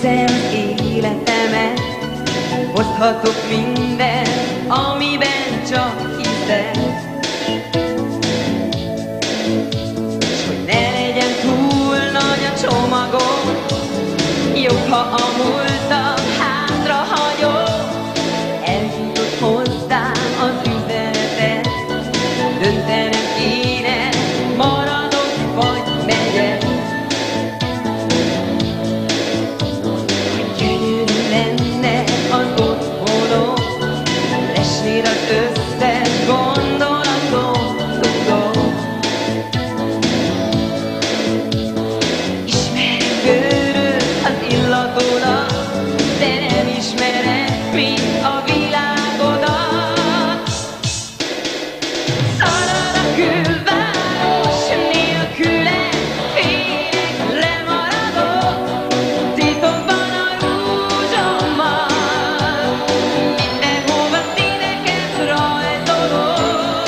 Össze az életemet, hozhatok minden, amiben csak hiszek. S hogy ne legyen túl nagy a csomagom, jobb, ha a múltam hátra hagyom. Eljutott hozzám az üzenetet, döntenem kéne, maradok vagy megyek. Gyönyörű lenne az otthonom, lesnél az összes gondolatom, tudom. Ismerem bőröd az illatodat, de nem ismerem, mint a világodat. Szarad a külváros, nélküled félek, lemaradok, titokban a rúzsommal. Mindenhova színeket rajzolok,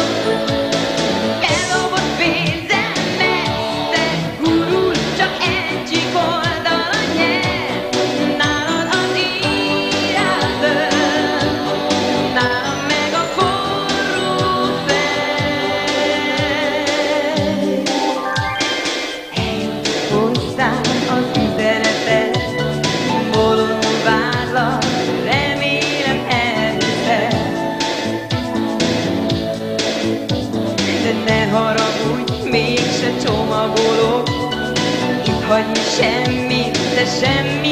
eldobott pénzem messze gurul, csak egy csík oldala nyer. Nálad az írás dönt, nálam meg a forró fej. Eljut hozzám az üzenetet, bolondul várlak, remélem elhiszed. De ne haragudj, mégse csomagolok, itt hagyni semmit, de semmit